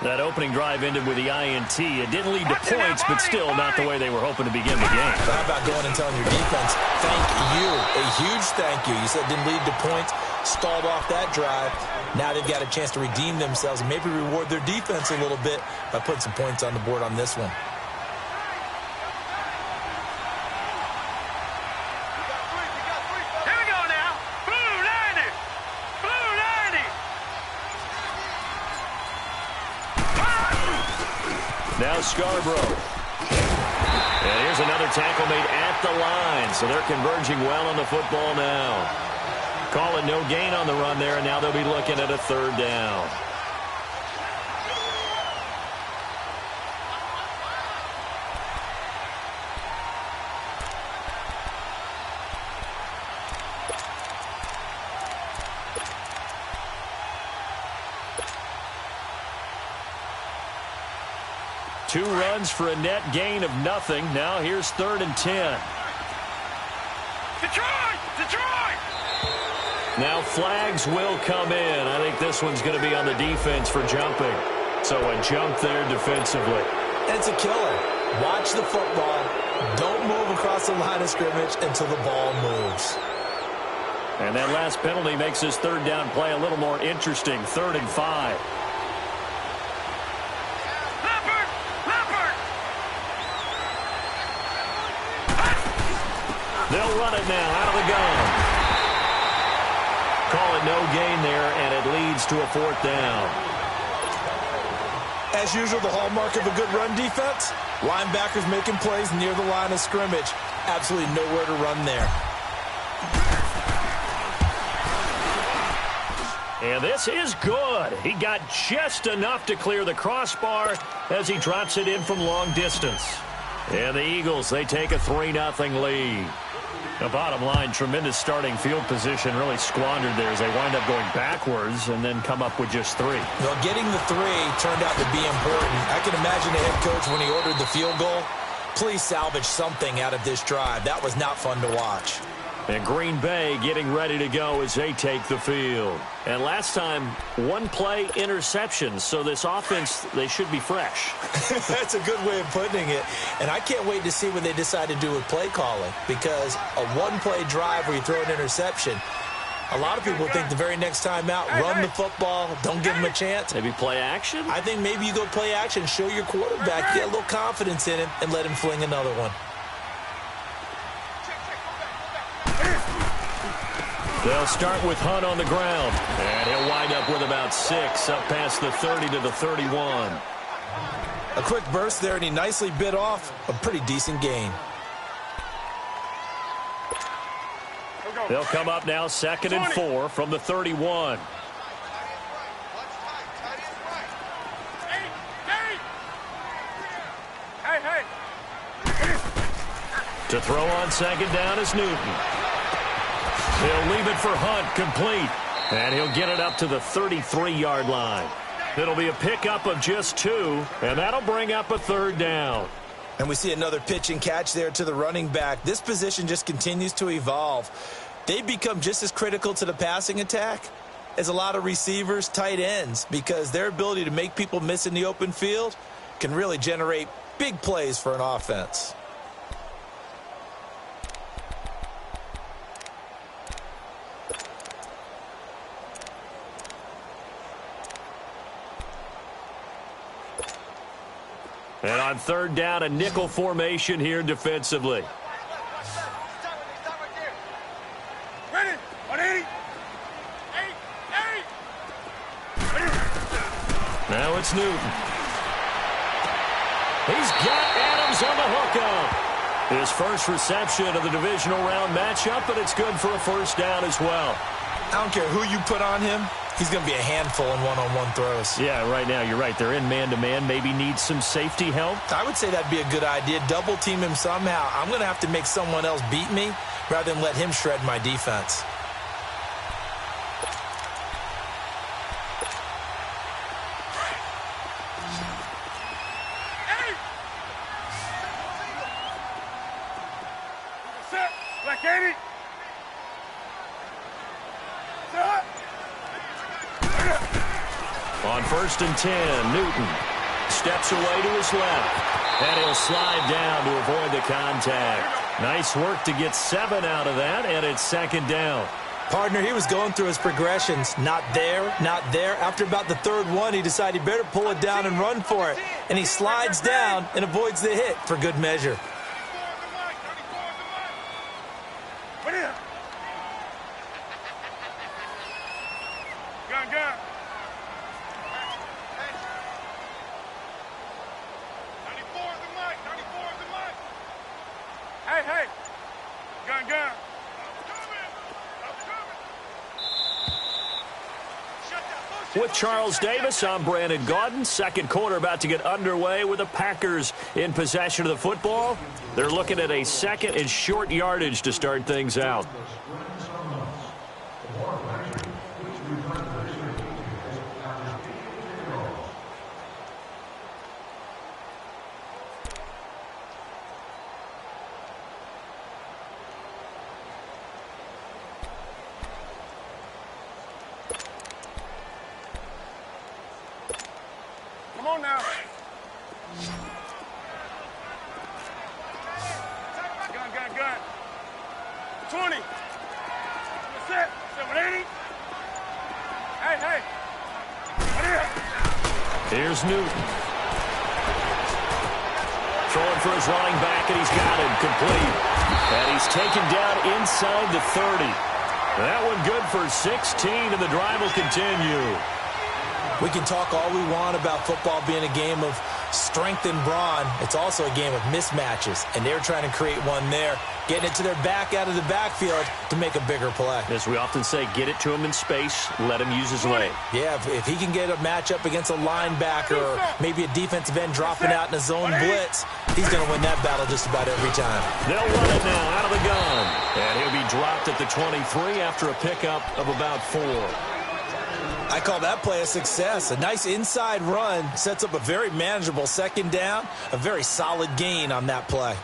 That opening drive ended with the INT. It didn't lead to points, but still not the way they were hoping to begin the game. But how about going and telling your defense, thank you, a huge thank you. You said it didn't lead to points, stalled off that drive. Now they've got a chance to redeem themselves and maybe reward their defense a little bit by putting some points on the board on this one. Now Scarborough. And here's another tackle made at the line. So they're converging well on the football now. Call it no gain on the run there, and now they'll be looking at a third down. Two runs for a net gain of nothing. Now here's 3rd and 10. Detroit! Now flags will come in. I think this one's going to be on the defense for jumping. So a jump there defensively. It's a killer. Watch the football. Don't move across the line of scrimmage until the ball moves. And that last penalty makes this third down play a little more interesting. 3rd and 5. They'll run it now out of the gun. Call it no gain there, and it leads to a 4th down. As usual, the hallmark of a good run defense, linebackers making plays near the line of scrimmage. Absolutely nowhere to run there. And this is good. He got just enough to clear the crossbar as he drops it in from long distance. And the Eagles, they take a 3-0 lead. The bottom line, tremendous starting field position, really squandered there as they wind up going backwards and then come up with just 3. Well, getting the 3 turned out to be important. I can imagine the head coach when he ordered the field goal. Please salvage something out of this drive. That was not fun to watch. And Green Bay getting ready to go as they take the field. And last time, 1-play interception. So this offense, they should be fresh. That's a good way of putting it. And I can't wait to see what they decide to do with play calling. Because a 1-play drive where you throw an interception, a lot of people think the very next time out, run the football, don't give them a chance. Maybe play action? I think maybe you go play action, show your quarterback, get a little confidence in him, and let him fling another one. They'll start with Hunt on the ground, and he'll wind up with about 6, up past the 30 to the 31. A quick burst there, and he nicely bit off a pretty decent gain. They'll come up now 2nd and 4 from the 31. To throw on 2nd down is Newton. He'll leave it for Hunt, complete. And he'll get it up to the 33-yard line. It'll be a pickup of just 2, and that'll bring up a 3rd down. And we see another pitch and catch there to the running back. This position just continues to evolve. They've become just as critical to the passing attack as a lot of receivers, tight ends, because their ability to make people miss in the open field can really generate big plays for an offense. And on 3rd down, a nickel formation here defensively. Ready? 180. Now it's Newton. He's got Adams on the hookup. His first reception of the divisional round matchup, but it's good for a 1st down as well. I don't care who you put on him. He's going to be a handful in one-on-one throws. Yeah, right now, you're right. They're in man-to-man. Maybe need some safety help. I would say that'd be a good idea. Double team him somehow. I'm going to have to make someone else beat me rather than let him shred my defense. Set. Black 80. On 1st and 10, Newton steps away to his left, and he'll slide down to avoid the contact. Nice work to get 7 out of that, and it's 2nd down. Partner, he was going through his progressions. Not there, not there. After about the 3rd one, he decided he better pull it down and run for it. And he slides down and avoids the hit for good measure. Gun. Hey. Gun. With Charles Davis, I'm Brandon Gaudin. 2nd quarter about to get underway with the Packers in possession of the football. They're looking at a 2nd and short yardage to start things out. Come on now. Gun. 20. That's it. 780. Hey. Here's Newton. Throwing for his running back, and he's got him complete. And he's taken down inside the 30. That one good for 16, and the drive will continue. We can talk all we want about football being a game of strength and brawn. It's also a game of mismatches, and they're trying to create one there, getting it to their back out of the backfield to make a bigger play. As we often say, get it to him in space, let him use his leg. Yeah, if he can get a matchup against a linebacker or maybe a defensive end dropping out in a zone blitz, he's going to win that battle just about every time. They'll run it now out of the gun, and he'll be dropped at the 23 after a pickup of about 4. I call that play a success. A nice inside run sets up a very manageable 2nd down, a very solid gain on that play.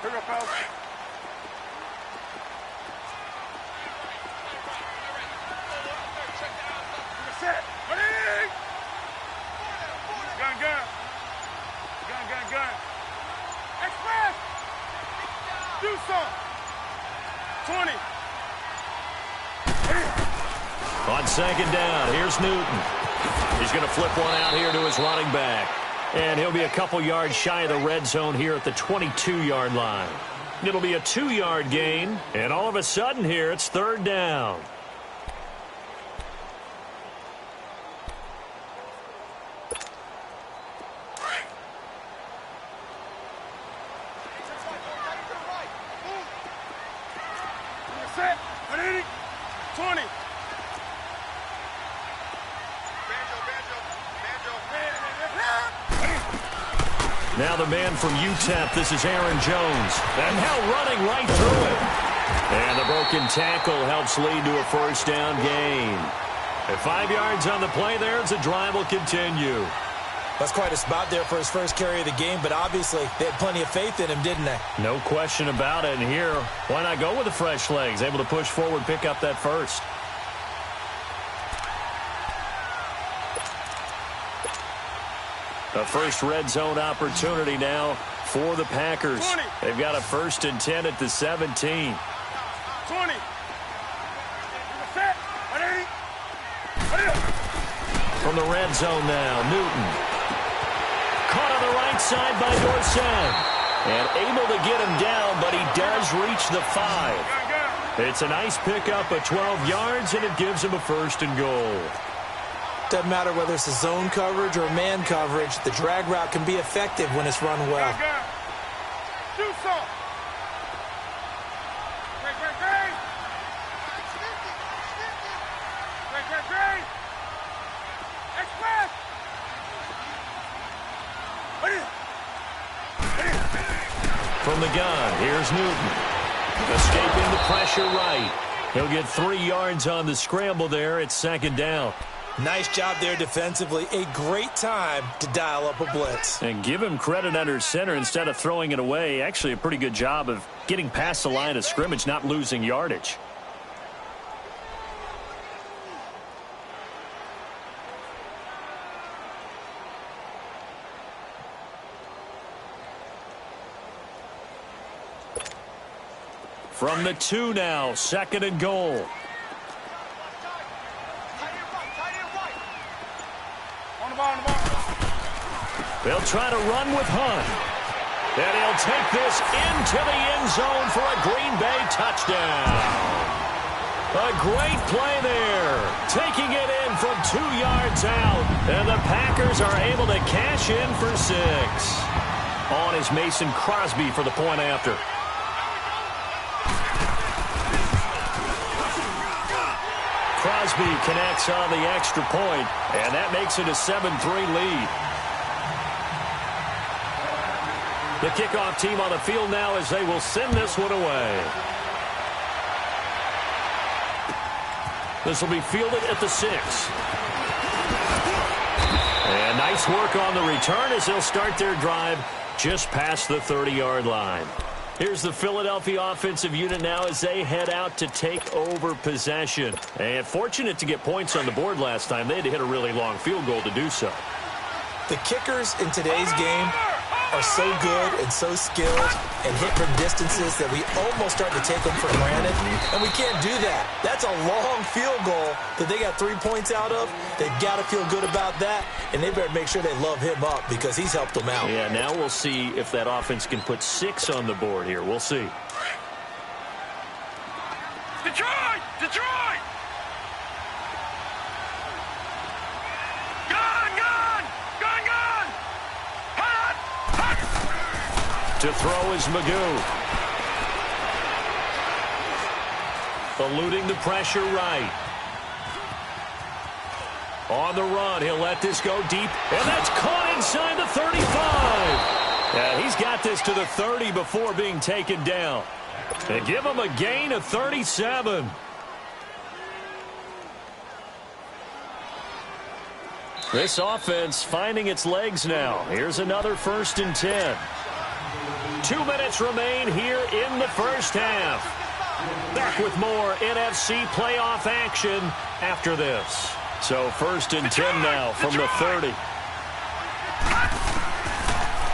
Here we go, fellas. Set. Ready? Gun. Express. Do some. 20. On 2nd down, here's Newton. He's going to flip one out here to his running back. And he'll be a couple yards shy of the red zone here at the 22-yard line. It'll be a 2-yard gain, and all of a sudden here, it's 3rd down. Set. Ready? 20. Now the man from UTEP, this is Aaron Jones. And now running right through it. And the broken tackle helps lead to a 1st down gain. At 5 yards on the play there, the drive will continue. That's quite a spot there for his first carry of the game, but obviously they had plenty of faith in him, didn't they? No question about it. And here, why not go with the fresh legs? Able to push forward, pick up that 1st. A first red zone opportunity now for the Packers. 20. They've got a 1st and 10 at the 17. 20. Set. Ready? From the red zone now, Newton. Caught on the right side by Dorsett. And able to get him down, but he does reach the 5. It's a nice pickup of 12 yards, and it gives him a 1st and goal. Doesn't matter whether it's a zone coverage or man coverage, the drag route can be effective when it's run well. Do some. Great. Express. From the gun, here's Newton. Escaping the pressure right. He'll get 3 yards on the scramble there. It's 2nd down. Nice job there defensively. A great time to dial up a blitz. And give him credit under center instead of throwing it away. Actually, a pretty good job of getting past the line of scrimmage, not losing yardage. From the 2 now, 2nd and goal. On the ball, on the ball. They'll try to run with Hunt. And he'll take this into the end zone for a Green Bay touchdown. A great play there. Taking it in from 2 yards out. And the Packers are able to cash in for 6. On is Mason Crosby for the point after. Crosby connects on the extra point, and that makes it a 7-3 lead. The kickoff team on the field now as they will send this one away. This will be fielded at the 6. And nice work on the return as they'll start their drive just past the 30-yard line. Here's the Philadelphia offensive unit now as they head out to take over possession. And fortunate to get points on the board last time. They had to hit a really long field goal to do so. The kickers in today's game are so good and so skilled and hit from distances that we almost start to take them for granted, and we can't do that. That's a long field goal that they got 3 points out of. They've got to feel good about that, and they better make sure they love him up because he's helped them out. Yeah, now we'll see if that offense can put 6 on the board here. We'll see. Detroit! Detroit! Gun! Gun! Gun! Gun! Hot! Hot! To throw is Magoo. Eluding the pressure right. On the run, he'll let this go deep, and that's caught inside the 35. Yeah, he's got this to the 30 before being taken down. And give him a gain of 37. This offense finding its legs now. Here's another 1st and 10. 2 minutes remain here in the first half. Back with more NFC playoff action after this. So 1st and 10 now from the 30.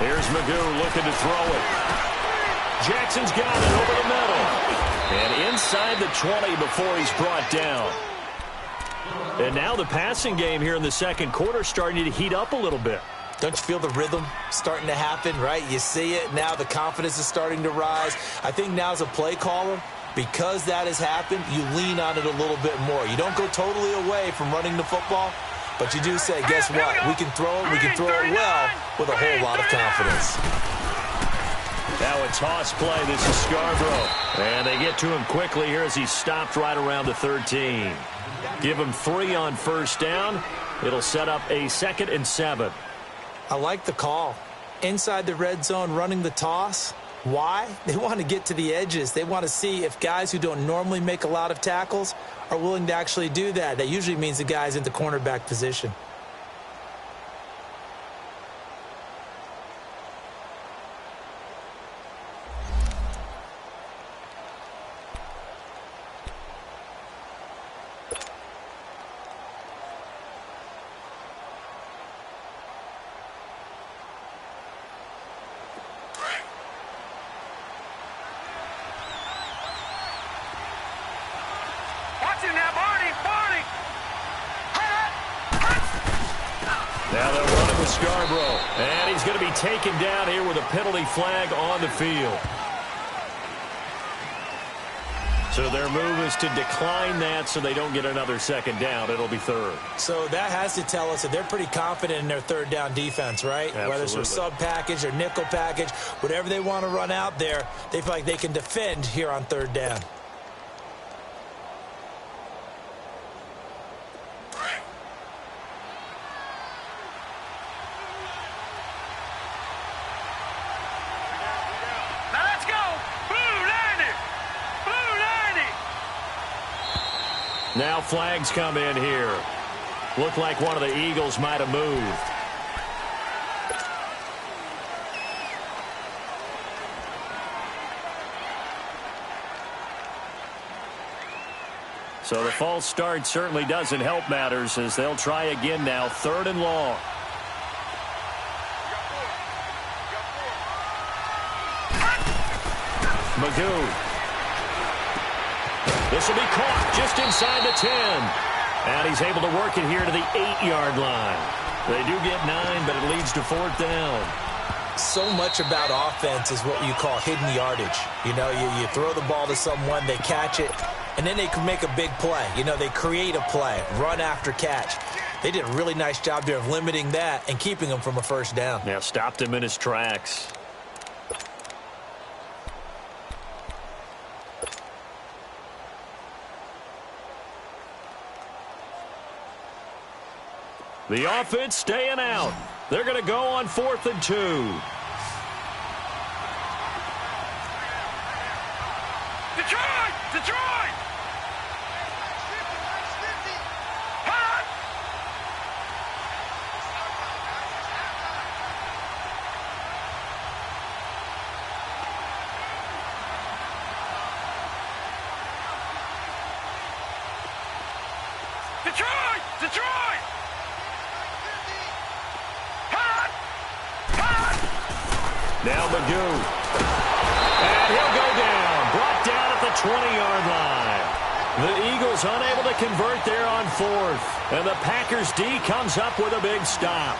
Here's Magoo looking to throw it. Jackson's got it over the middle. And inside the 20 before he's brought down. And now the passing game here in the second quarter starting to heat up a little bit. Don't you feel the rhythm starting to happen, right? You see it. Now the confidence is starting to rise. I think now as a play caller, because that has happened, you lean on it a little bit more. You don't go totally away from running the football, but you do say, guess what? We can throw it. We can throw it well with a whole lot of confidence. Now a toss play. This is Scarborough. And they get to him quickly here as he's stopped right around the 13. Give him 3 on 1st down. It'll set up a 2nd and 7. I like the call. Inside the red zone, running the toss. Why? They want to get to the edges. They want to see if guys who don't normally make a lot of tackles are willing to actually do that. That usually means the guy's in the cornerback position. Now they'll run it with Scarborough. And he's going to be taken down here with a penalty flag on the field. So their move is to decline that so they don't get another 2nd down. It'll be 3rd. So that has to tell us that they're pretty confident in their 3rd down defense, right? Absolutely. Whether it's their sub package or nickel package, whatever they want to run out there, they feel like they can defend here on 3rd down. Now flags come in here. Looked like one of the Eagles might have moved. So the false start certainly doesn't help matters as they'll try again now. 3rd and long. Magoo. This will be caught just inside the 10. And he's able to work it here to the 8-yard line. They do get 9, but it leads to 4th down. So much about offense is what you call hidden yardage. You know, you throw the ball to someone, they catch it, and then they can make a big play. You know, they create a play, run after catch. They did a really nice job there of limiting that and keeping him from a first down. Now stopped him in his tracks. The offense staying out. They're going to go on 4th and 2. Detroit! Detroit! Hot! Detroit! Detroit! Now Magoo. And he'll go down. Brought down at the 20-yard line. The Eagles unable to convert there on 4th. And the Packers D comes up with a big stop.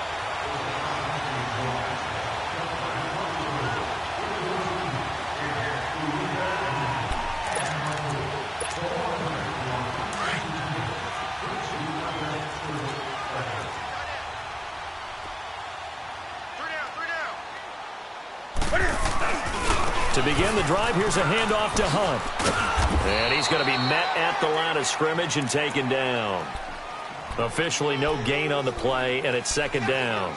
To begin the drive, here's a handoff to Hunt. And he's going to be met at the line of scrimmage and taken down. Officially no gain on the play, and it's 2nd down.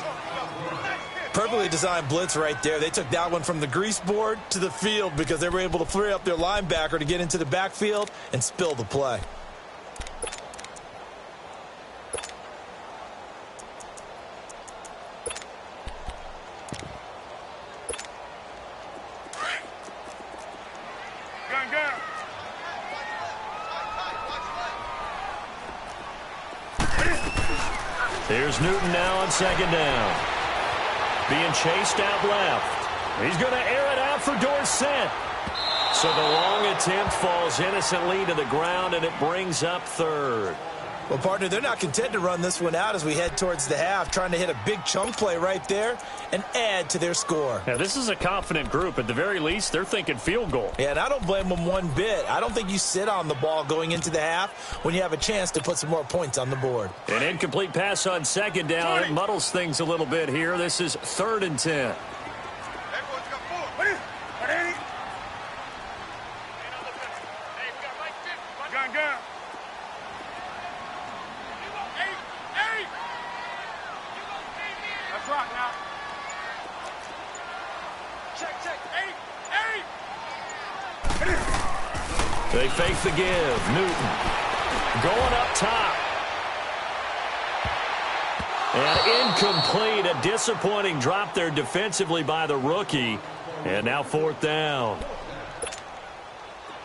Perfectly designed blitz right there. They took that one from the grease board to the field because they were able to free up their linebacker to get into the backfield and spill the play. Here's Newton now on 2nd down. Being chased out left. He's going to air it out for Dorsett. So the long attempt falls innocently to the ground, and it brings up 3rd. Well, partner, they're not content to run this one out as we head towards the half, trying to hit a big chunk play right there and add to their score. Yeah, this is a confident group. At the very least, they're thinking field goal. Yeah, and I don't blame them one bit. I don't think you sit on the ball going into the half when you have a chance to put some more points on the board. An incomplete pass on 2nd down. It muddles things a little bit here. This is 3rd and 10. They fake the give. Newton going up top. And incomplete. A disappointing drop there defensively by the rookie. And now 4th down.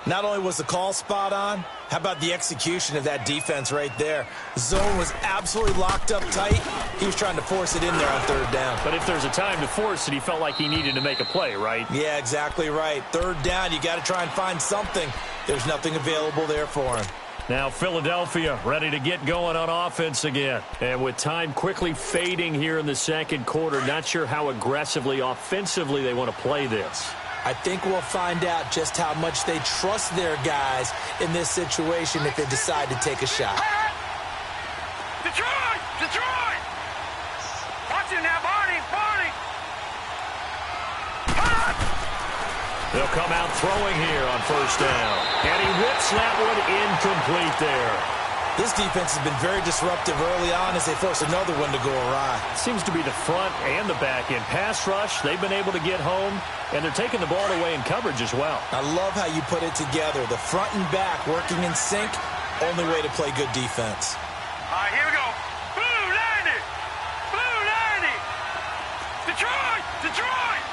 Not only was the call spot on, how about the execution of that defense right there? The zone was absolutely locked up tight. He was trying to force it in there on 3rd down. But if there's a time to force it, he felt like he needed to make a play, right? Yeah, exactly right. 3rd down, you got to try and find something. There's nothing available there for him. Now Philadelphia ready to get going on offense again. And with time quickly fading here in the 2nd quarter, not sure how aggressively, offensively they want to play this. I think we'll find out just how much they trust their guys in this situation if they decide to take a shot. Detroit! Detroit! Watch it now, Barney! Barney! They'll come out throwing here on 1st down. And he whips that one incomplete there. This defense has been very disruptive early on as they force another one to go awry. Seems to be the front and the back end. Pass rush, they've been able to get home, and they're taking the ball away in coverage as well. I love how you put it together. The front and back working in sync, only way to play good defense. All right, here we go. Blue 90! Blue 90! Detroit! Detroit!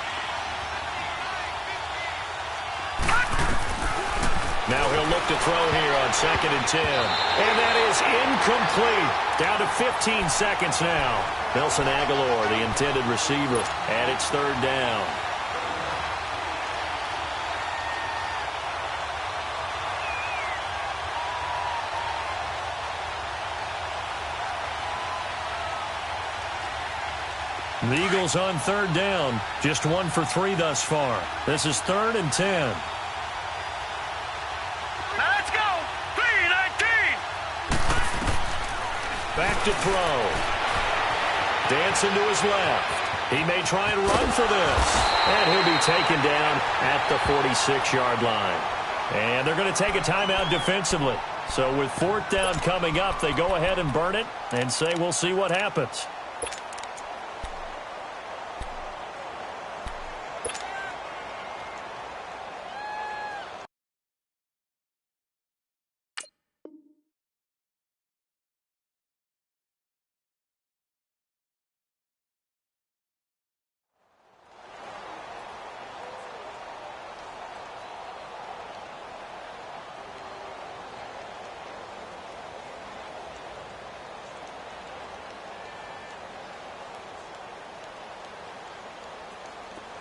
Now he'll look to throw here on 2nd and 10. And that is incomplete. Down to 15 seconds now. Nelson Aguilar, the intended receiver, and it's 3rd down. The Eagles on third down. Just 1 for 3 thus far. This is 3rd and 10. Let's go. 3-19. Back to throw. Dancing to his left. He may try and run for this. And he'll be taken down at the 46-yard line. And they're going to take a timeout defensively. So with 4th down coming up, they go ahead and burn it and say we'll see what happens.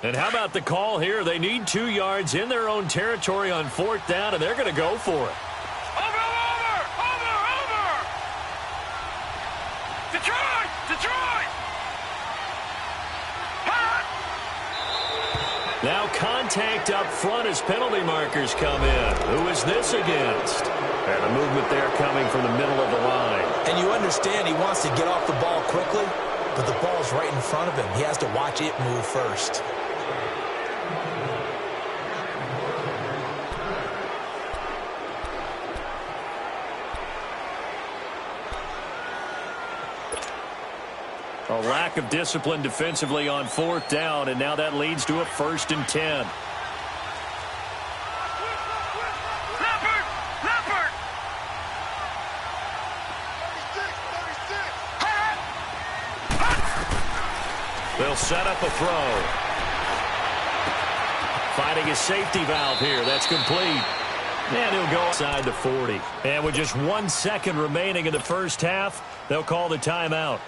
And how about the call here? They need 2 yards in their own territory on 4th down, and they're going to go for it. Over. Detroit. Now contact up front as penalty markers come in. Who is this against? And the movement there coming from the middle of the line. And you understand he wants to get off the ball quickly, but the ball's right in front of him. He has to watch it move first. A lack of discipline defensively on 4th down, and now that leads to a 1st and 10. Leopard. They'll set up a throw. Finding a safety valve here. That's complete. And he'll go outside the 40. And with just 1 second remaining in the first half, they'll call the timeout.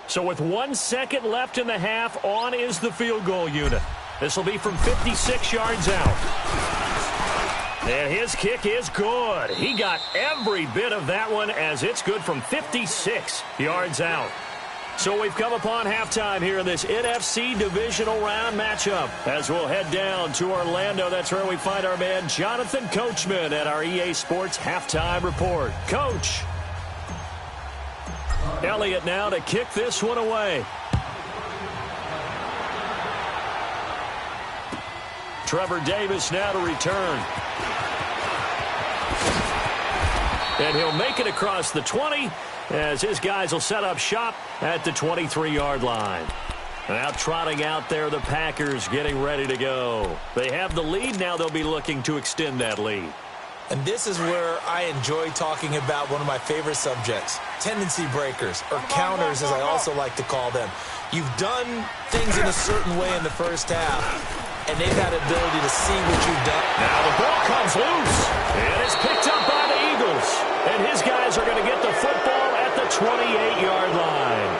So with 1 second left in the half, on is the field goal unit. This will be from 56 yards out. And his kick is good. He got every bit of that one as it's good from 56 yards out. So we've come upon halftime here in this NFC divisional round matchup. As we'll head down to Orlando, that's where we find our man Jonathan Coachman at our EA Sports Halftime Report. Coach. Elliott now to kick this one away. Trevor Davis now to return. And he'll make it across the 20 as his guys will set up shop at the 23-yard line. Now trotting out there, the Packers getting ready to go. They have the lead. Now they'll be looking to extend that lead. And this is where I enjoy talking about one of my favorite subjects, tendency breakers, or counters as I also like to call them. You've done things in a certain way in the first half, and they've had ability to see what you've done. Now the ball comes loose, and it's picked up by the Eagles. And his guys are going to get the football at the 28-yard line.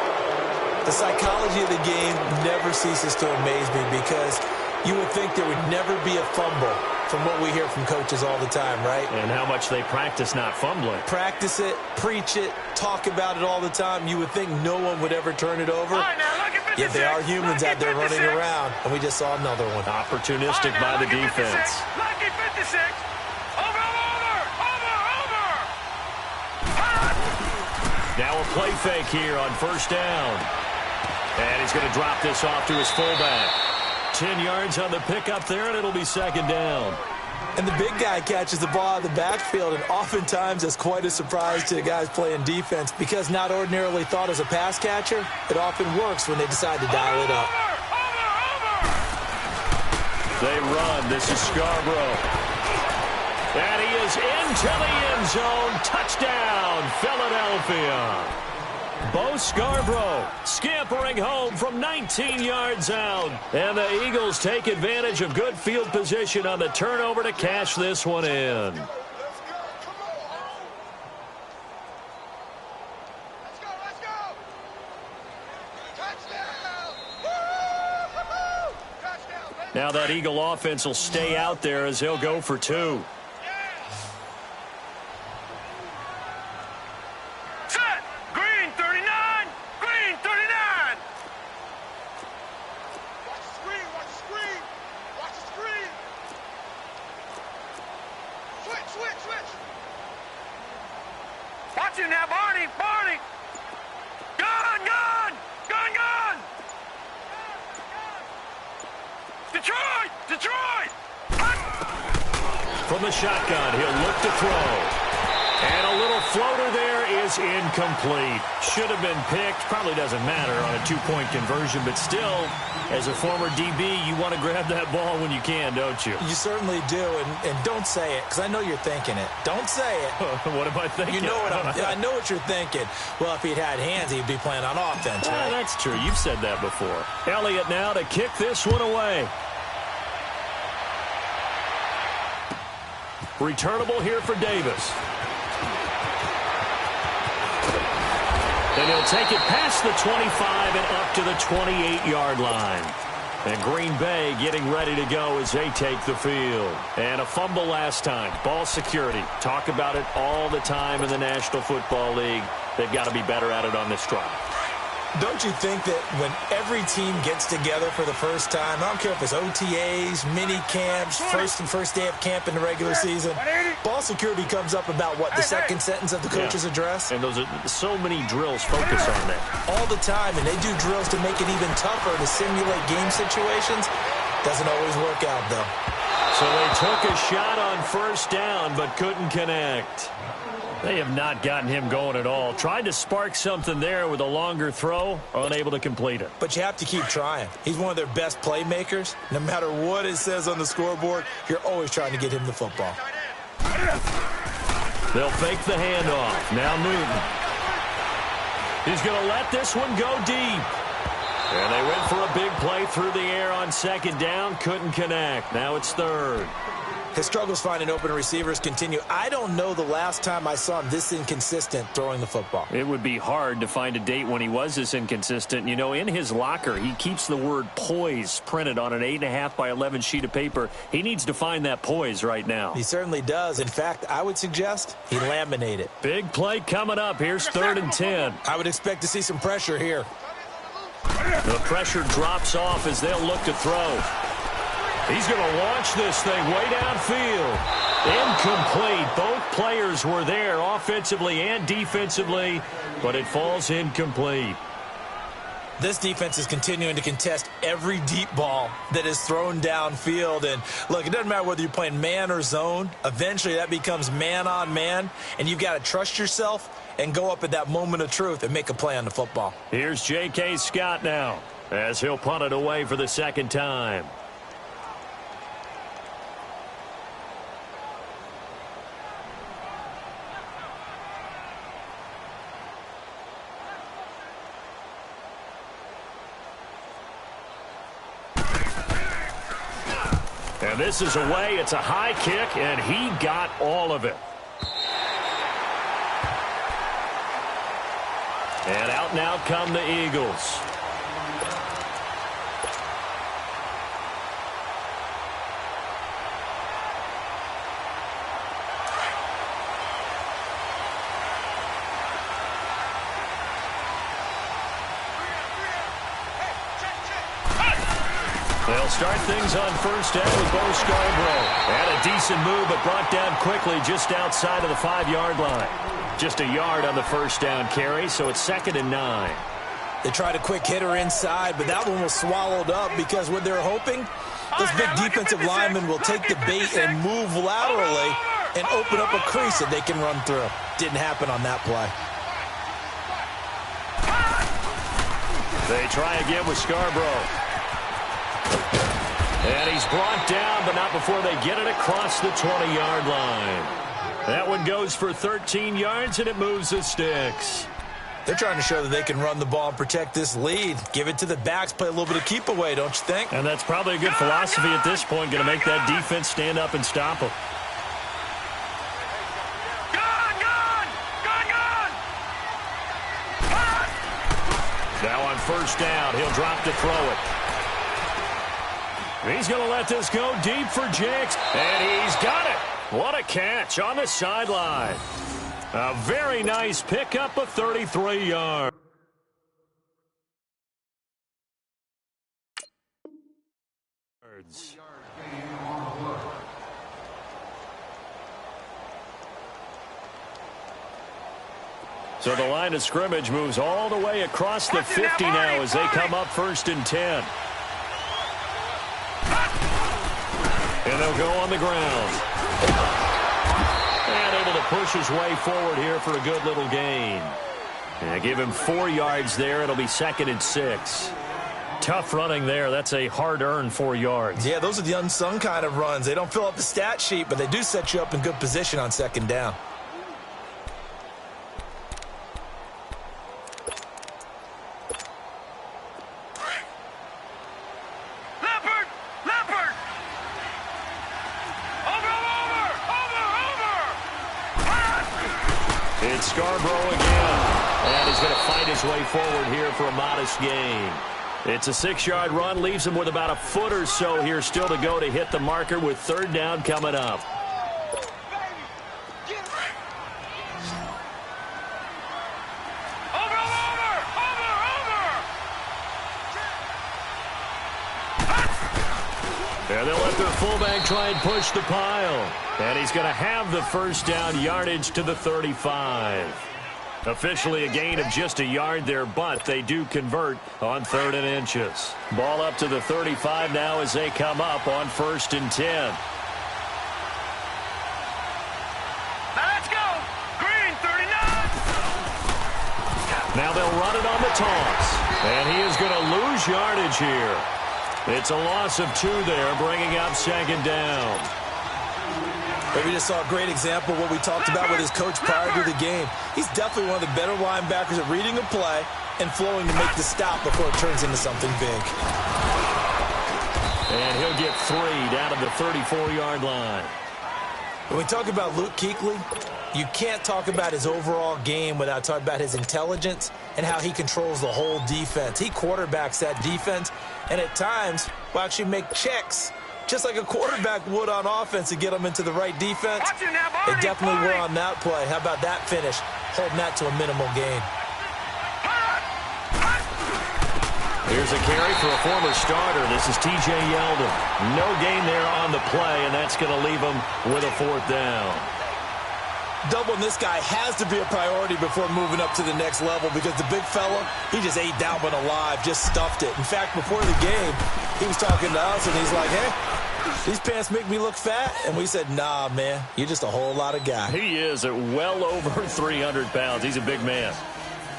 The psychology of the game never ceases to amaze me because you would think there would never be a fumble from what we hear from coaches all the time, right? And how much they practice not fumbling. Practice it, preach it, talk about it all the time. You would think no one would ever turn it over. Right, now, look at 56. Yet they are humans out there running around, and we just saw another one. Opportunistic Right, now, by the look at 56. defense. Lucky 56. Over. Now a play fake here on 1st down. And he's going to drop this off to his fullback. 10 yards on the pickup there, and it'll be 2nd down. And the big guy catches the ball out of the backfield, and oftentimes that's quite a surprise to the guys playing defense because not ordinarily thought as a pass catcher, it often works when they decide to dial it up. They run. This is Scarborough. And he is into the end zone. Touchdown, Philadelphia. Bo Scarborough scampering home from 19 yards out. And the Eagles take advantage of good field position on the turnover to cash this one in. Now that Eagle offense will stay out there as they'll go for 2. Watch him now, Barney! Barney! Gun! Gun! Gun! Gun! Detroit! Detroit! From the shotgun, he'll look to throw. And a little floater there is incomplete. Should have been picked. Probably doesn't matter on a two-point conversion, but still, as a former DB, you want to grab that ball when you can, don't you? You certainly do, and don't say it, because I know you're thinking it. Don't say it. What am I thinking? You know what I know what you're thinking. Well, if he'd had hands, he'd be playing on offense, right? That's true. You've said that before. Elliott now to kick this one away. Returnable here for Davis. Then he'll take it past the 25 and up to the 28-yard line. And Green Bay getting ready to go as they take the field. And a fumble last time. Ball security. Talk about it all the time in the National Football League. They've got to be better at it on this drive. Don't you think that when every team gets together for the first time, I don't care if it's OTAs, mini camps, first day of camp in the regular season, ball security comes up about, what, the second sentence of the coach's address? And those are so many drills focus on that. All the time, and they do drills to make it even tougher to simulate game situations. Doesn't always work out, though. So they took a shot on first down, but couldn't connect. They have not gotten him going at all. Tried to spark something there with a longer throw, unable to complete it. But you have to keep trying. He's one of their best playmakers. No matter what it says on the scoreboard, you're always trying to get him the football. They'll fake the handoff. Now Newton. He's going to let this one go deep. And they went for a big play through the air on second down. Couldn't connect. Now it's third. His struggles finding open receivers continue. I don't know the last time I saw him this inconsistent throwing the football. It would be hard to find a date when he was this inconsistent. You know, in his locker, he keeps the word poise printed on an 8.5 by 11 sheet of paper. He needs to find that poise right now. He certainly does. In fact, I would suggest he laminate it. Big play coming up. Here's 3rd and 10. I would expect to see some pressure here. The pressure drops off as they'll look to throw. He's going to launch this thing way downfield. Incomplete. Both players were there offensively and defensively, but it falls incomplete. This defense is continuing to contest every deep ball that is thrown downfield. And, look, it doesn't matter whether you're playing man or zone. Eventually that becomes man on man, and you've got to trust yourself and go up at that moment of truth and make a play on the football. Here's J.K. Scott now as he'll punt it away for the second time. And this is away. It's a high kick, and he got all of it. And out now come the Eagles. They'll start things on first down with Bo Scarborough. And a decent move, but brought down quickly just outside of the 5-yard line. Just a yard on the first down carry, so it's 2nd and 9. They tried a quick hitter inside, but that one was swallowed up because what they're hoping, this big defensive lineman will take the bait and move laterally and open up a crease that they can run through. Didn't happen on that play. They try again with Scarborough. And he's brought down, but not before they get it across the 20-yard line. That one goes for 13 yards, and it moves the sticks. They're trying to show that they can run the ball and protect this lead. Give it to the backs, play a little bit of keep away, don't you think? And that's probably a good philosophy at this point, going to make that defense stand up and stop them. Now on first down, he'll drop to throw it. He's going to let this go deep for Jakes, and he's got it. What a catch on the sideline. A very nice pickup of 33 yards. So the line of scrimmage moves all the way across the 50 now as they come up 1st and 10. And they'll go on the ground. And able to push his way forward here for a good little gain. And give him 4 yards there. It'll be 2nd and 6. Tough running there. That's a hard-earned 4 yards. Yeah, those are the unsung kind of runs. They don't fill up the stat sheet, but they do set you up in good position on 2nd down. It's Scarborough again. And he's going to fight his way forward here for a modest gain. It's a 6-yard run, leaves him with about a foot or so here still to go to hit the marker with 3rd down coming up. And they'll let their fullback try and push the pile. And he's going to have the 1st down yardage to the 35. Officially a gain of just a yard there, but they do convert on 3rd and inches. Ball up to the 35 now as they come up on 1st and 10. Now let's go. Green, 39. Now they'll run it on the toss. And he is going to lose yardage here. It's a loss of 2 there, bringing up 2nd down. But we just saw a great example of what we talked about with his coach prior to the game. He's definitely one of the better linebackers at reading a play and flowing to make the stop before it turns into something big. And he'll get 3 down to the 34-yard line. When we talk about Luke Kuechly, you can't talk about his overall game without talking about his intelligence and how he controls the whole defense. He quarterbacks that defense and at times will actually make checks just like a quarterback would on offense to get them into the right defense. They definitely were on that play. How about that finish? Holding that to a minimal gain. Here's a carry for a former starter. This is T.J. Yeldon. No gain there on the play, and that's going to leave him with a 4th down. Doubling this guy has to be a priority before moving up to the next level because the big fella, he just ate Dalvin alive, just stuffed it. In fact, before the game, he was talking to us, and he's like, hey, these pants make me look fat. And we said, nah, man, you're just a whole lot of guy. He is at well over 300 pounds. He's a big man.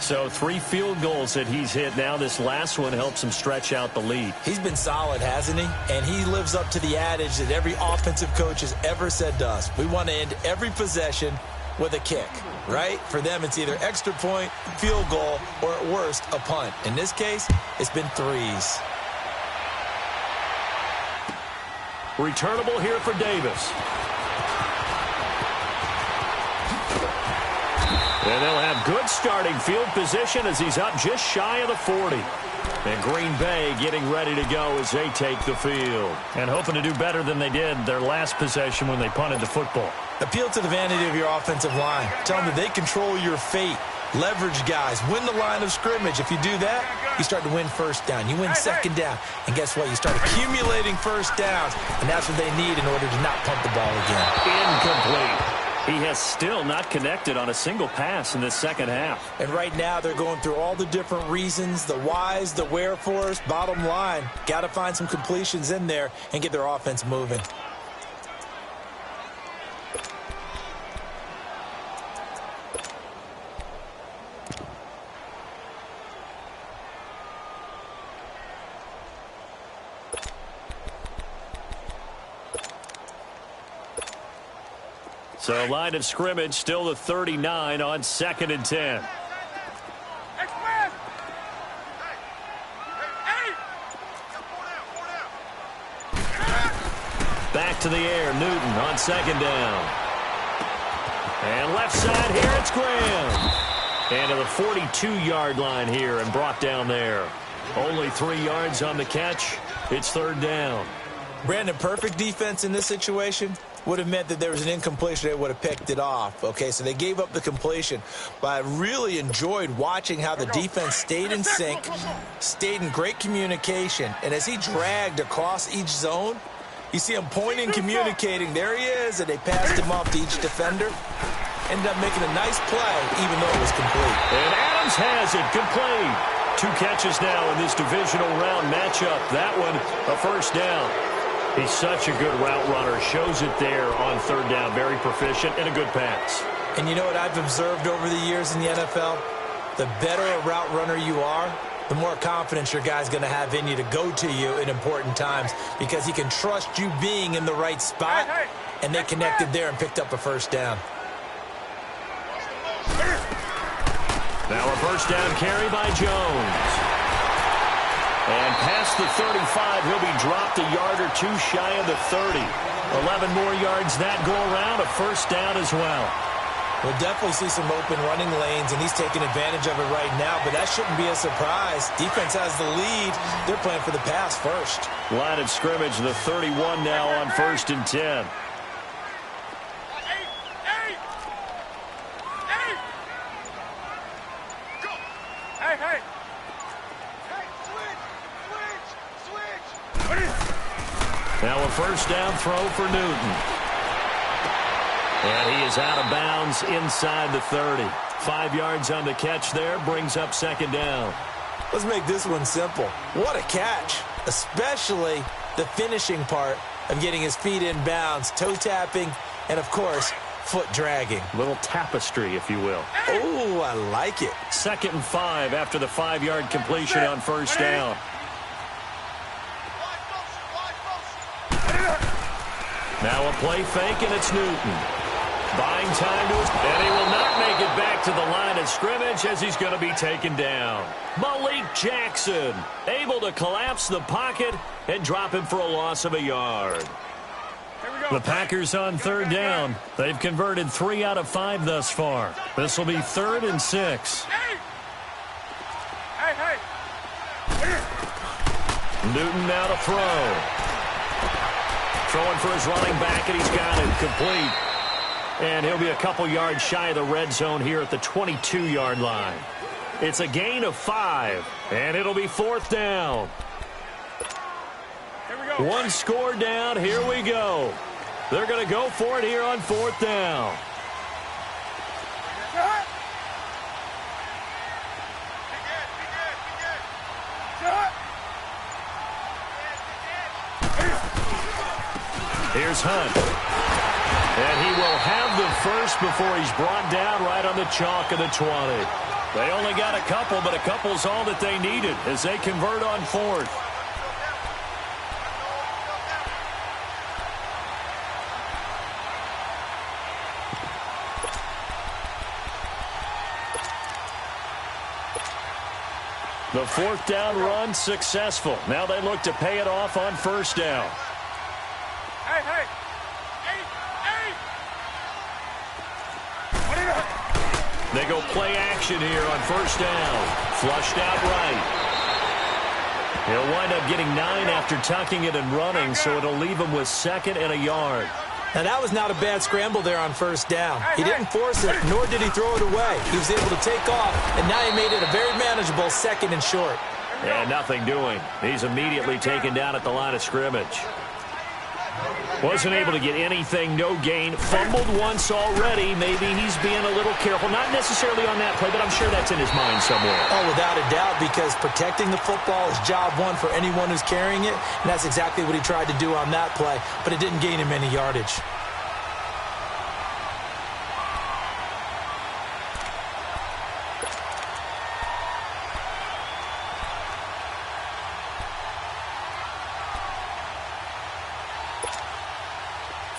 So 3 field goals that he's hit now. This last one helps him stretch out the lead. He's been solid, hasn't he? And he lives up to the adage that every offensive coach has ever said to us. We want to end every possession with a kick, right? For them, it's either extra point, field goal, or at worst, a punt. In this case, it's been 3s. Returnable here for Davis. And they'll have good starting field position as he's up just shy of the 40. And Green Bay getting ready to go as they take the field. And hoping to do better than they did their last possession when they punted the football. Appeal to the vanity of your offensive line. Tell them that they control your fate. Leverage guys. Win the line of scrimmage. If you do that, you start to win 1st down. You win 2nd down. And guess what? You start accumulating 1st downs. And that's what they need in order to not punt the ball again. Incomplete. He has still not connected on a single pass in this 2nd half. And right now they're going through all the different reasons, the whys, the wherefores. Bottom line, got to find some completions in there and get their offense moving. So line of scrimmage still the 39 on 2nd and 10. Back to the air, Newton on 2nd down. And left side here, it's Graham. And to the 42-yard line here and brought down there. Only 3 yards on the catch. It's 3rd down. Brandon, perfect defense in this situation would have meant that there was an incompletion. They would have picked it off. Okay, so they gave up the completion. But I really enjoyed watching how the defense stayed in sync, stayed in great communication. And as he dragged across each zone, you see him pointing, communicating. There he is, and they passed him off to each defender. ended up making a nice play, even though it was complete. And Adams has it complete. 2 catches now in this divisional round matchup. That one, a first down. He's such a good route runner. Shows it there on 3rd down. Very proficient and a good pass. And you know what I've observed over the years in the NFL? The better a route runner you are, the more confidence your guy's going to have in you to go to you in important times because he can trust you being in the right spot, and they connected there and picked up a first down. Now a first down carry by Jones. And past the 35, he'll be dropped a yard or 2 shy of the 30. 11 more yards that go around, a first down as well. We'll definitely see some open running lanes, and he's taking advantage of it right now, but that shouldn't be a surprise. Defense has the lead. They're playing for the pass first. Line of scrimmage, the 31 now on 1st and 10. Now a first down throw for Newton. And he is out of bounds inside the 30. 5 yards on the catch there, brings up 2nd down. Let's make this one simple. What a catch, especially the finishing part of getting his feet in bounds, toe tapping, and of course, foot dragging. Little tapestry, if you will. Oh, I like it. 2nd and 5 after the 5-yard completion on first down. Now a play fake, and it's Newton. Buying time to his... And he will not make it back to the line of scrimmage as he's going to be taken down. Malik Jackson able to collapse the pocket and drop him for a loss of a yard. The Packers on 3rd down. They've converted 3 out of 5 thus far. This will be 3rd and 6. Newton now to throw. Throwing for his running back, and he's got it complete. And he'll be a couple yards shy of the red zone here at the 22-yard line. It's a gain of 5, and it'll be 4th down. Here we go. 1 score down. Here we go. They're going to go for it here on 4th down. Here's Hunt. And he will have the first before he's brought down right on the chalk of the 20. They only got a couple, but a couple's all that they needed as they convert on 4th. The 4th down run successful. Now they look to pay it off on first down. Hey. They go play action here on first down. Flushed out right. He'll wind up getting 9 after tucking it and running, so it'll leave him with 2nd and a yard. Now, that was not a bad scramble there on first down. He didn't force it, nor did he throw it away. He was able to take off, and now he made it a very manageable 2nd and short. And nothing doing. He's immediately taken down at the line of scrimmage. Wasn't able to get anything, no gain. Fumbled once already. Maybe he's being a little careful. Not necessarily on that play, but I'm sure that's in his mind somewhere. Oh, without a doubt, because protecting the football is job 1 for anyone who's carrying it, and that's exactly what he tried to do on that play, but it didn't gain him any yardage.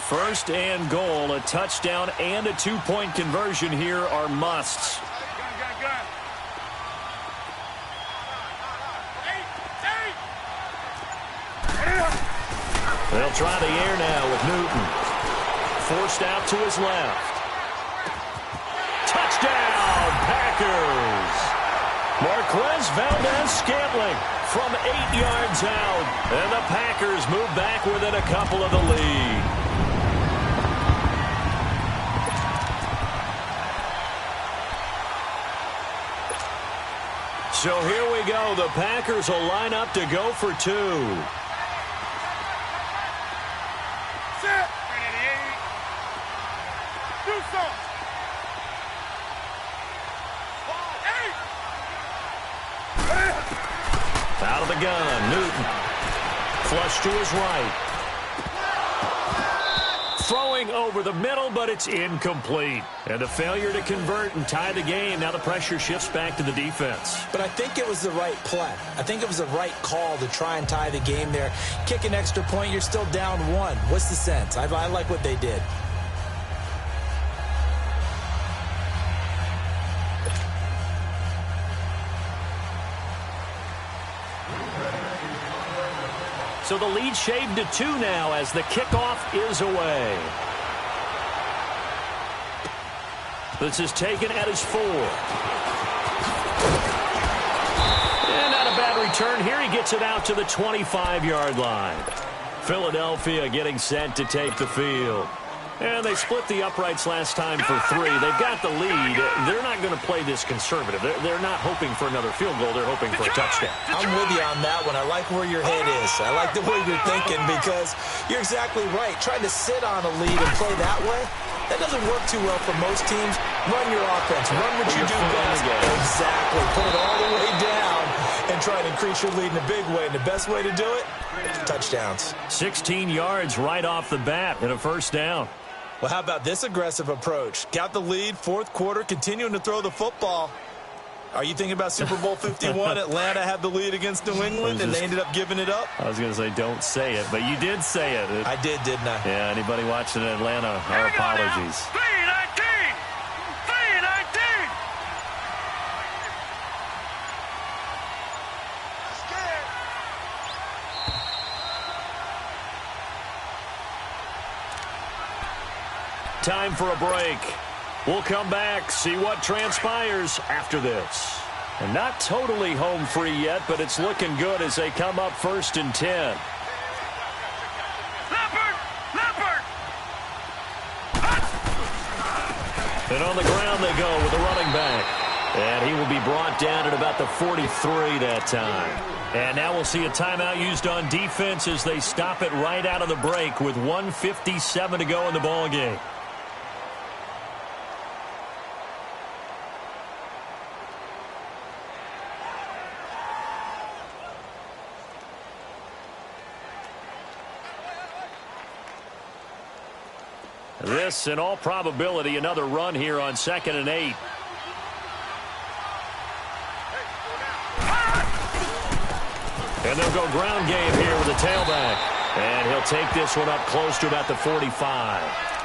First and goal, a touchdown and a 2-point conversion here are musts. Gun. They'll try the air now with Newton. Forced out to his left. Touchdown, Packers! Marquez Valdez-Scantling from 8 yards out. And the Packers move back within a couple of the lead. So here we go. The Packers will line up to go for 2. Set. Do something. of the gun, Newton. Flush to his right. Throwing over the middle, but it's incomplete. And a failure to convert and tie the game. Now the pressure shifts back to the defense. But I think it was the right play. I think it was the right call to try and tie the game there. Kick an extra point, you're still down one. What's the sense? I like what they did. So the lead shaved to 2 now as the kickoff is away. This is taken at his 4. And not a bad return here. He gets it out to the 25-yard line. Philadelphia getting set to take the field. And they split the uprights last time for 3. They've got the lead. They're not going to play this conservative. They're not hoping for another field goal. They're hoping for a touchdown. I'm with you on that one. I like where your head is. I like the way you're thinking because you're exactly right. Trying to sit on a lead and play that way, that doesn't work too well for most teams. Run your offense. Run what you do best. Exactly. Put it all the way down and try to increase your lead in a big way. And the best way to do it, touchdowns. 16 yards right off the bat and a first down. Well, how about this aggressive approach? Got the lead, fourth quarter, continuing to throw the football. Are you thinking about Super Bowl 51? Atlanta had the lead against New England, and they ended up giving it up? I was going to say don't say it, but you did say it. I did, didn't I? Yeah, anybody watching in Atlanta, our apologies. 3-19! 3-19! Time for a break. We'll come back, see what transpires after this. And not totally home free yet, but it's looking good as they come up 1st and 10. Leopard! Leopard! And on the ground they go with the running back. And he will be brought down at about the 43 that time. And now we'll see a timeout used on defense as they stop it right out of the break with 1:57 to go in the ball game. This, in all probability, another run here on 2nd and 8. And they'll go ground game here with the tailback. And he'll take this one up close to about the 45.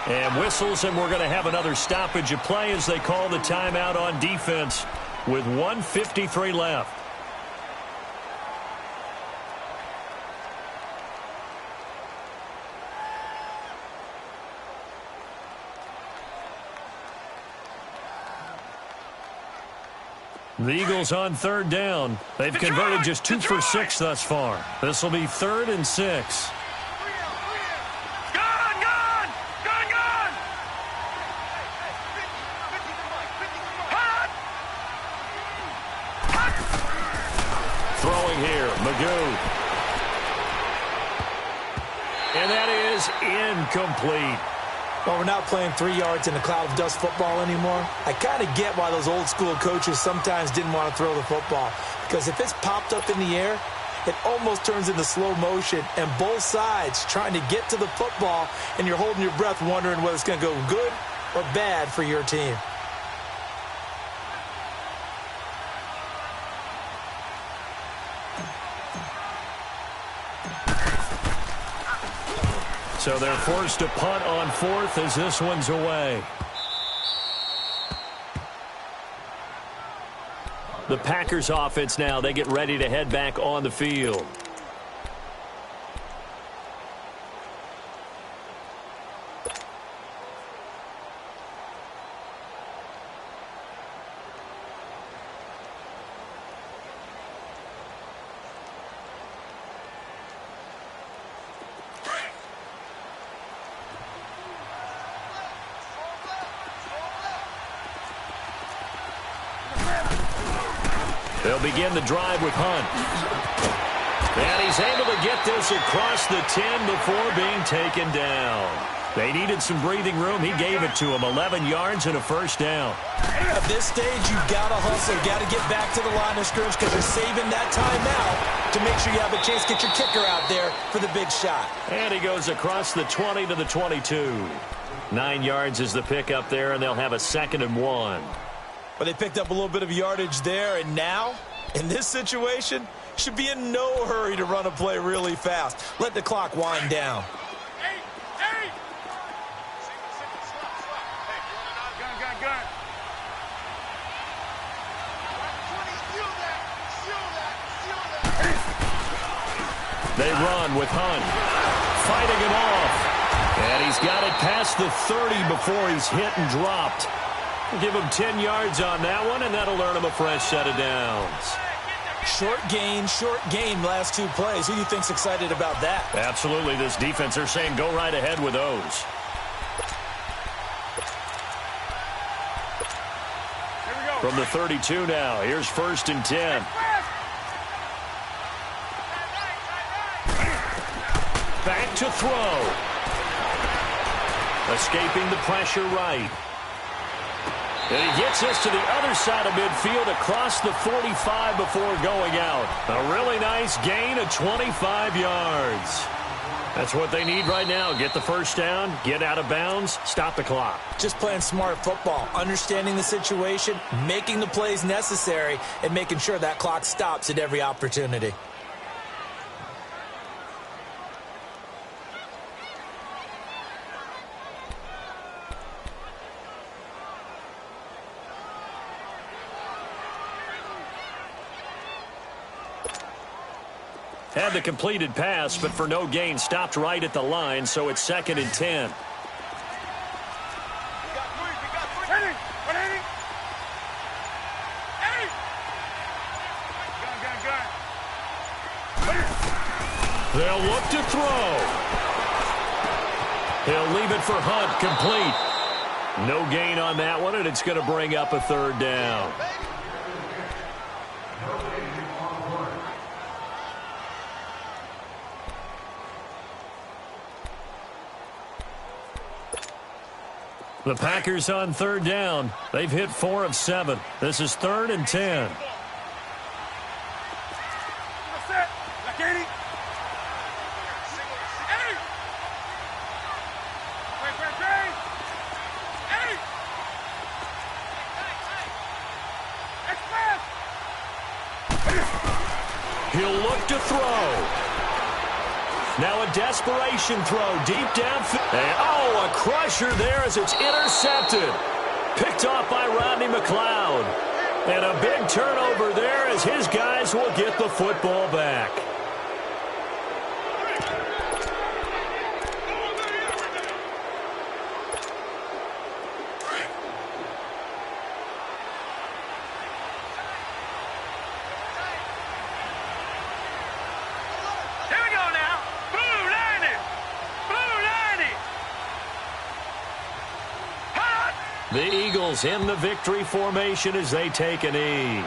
And whistles, and we're going to have another stoppage of play as they call the timeout on defense with 1:53 left. The Eagles on 3rd down. They've converted just 2 for 6 thus far. This will be 3rd and 6. Throwing here, Magoo. And that is incomplete. Well, we're not playing 3 yards in a cloud of dust football anymore. I kind of get why those old school coaches sometimes didn't want to throw the football. Because if it's popped up in the air, it almost turns into slow motion. And both sides trying to get to the football, and you're holding your breath wondering whether it's going to go good or bad for your team. So they're forced to punt on 4th as this one's away. The Packers offense now, they get ready to head back on the field. They'll begin the drive with Hunt. And he's able to get this across the 10 before being taken down. They needed some breathing room. He gave it to them. 11 yards and a first down. At this stage, you've got to hustle. You've got to get back to the line of scrimmage because you're saving that timeout to make sure you have a chance to get your kicker out there for the big shot. And he goes across the 20 to the 22. 9 yards is the pickup there, and they'll have a 2nd and 1. But they picked up a little bit of yardage there, and now, in this situation, should be in no hurry to run a play really fast. Let the clock wind down. They run with Hunt, fighting it off. And he's got it past the 30 before he's hit and dropped. Give him 10 yards on that one, and that'll earn him a fresh set of downs. Short gain last 2 plays. Who do you think's excited about that? Absolutely, this defense, they're saying go right ahead with those. From the 32 now, here's 1st and 10. Back to throw. Escaping the pressure right. And he gets us to the other side of midfield across the 45 before going out. A really nice gain of 25 yards. That's what they need right now. Get the first down, get out of bounds, stop the clock. Just playing smart football, understanding the situation, making the plays necessary, and making sure that clock stops at every opportunity. Had the completed pass, but for no gain, stopped right at the line, so it's 2nd and 10. They'll look to throw. He'll leave it for Hunt, complete. No gain on that one, and it's going to bring up a 3rd down. The Packers on 3rd down. They've hit 4 of 7. This is 3rd and 10. He'll look to throw. Now a desperation throw deep downfield. And, a crusher there as it's intercepted. Picked off by Rodney McLeod. And a big turnover there as his guys will get the football back. The Eagles in the victory formation as they take a knee.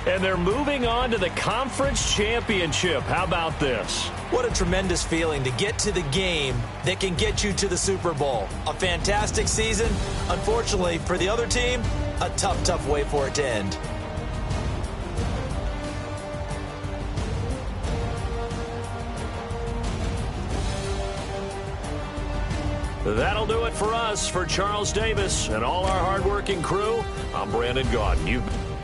And they're moving on to the conference championship. How about this? What a tremendous feeling to get to the game that can get you to the Super Bowl. A fantastic season. Unfortunately, for the other team, a tough way for it to end. That'll do it for us. For Charles Davis and all our hardworking crew, I'm Brandon Gaudin. You've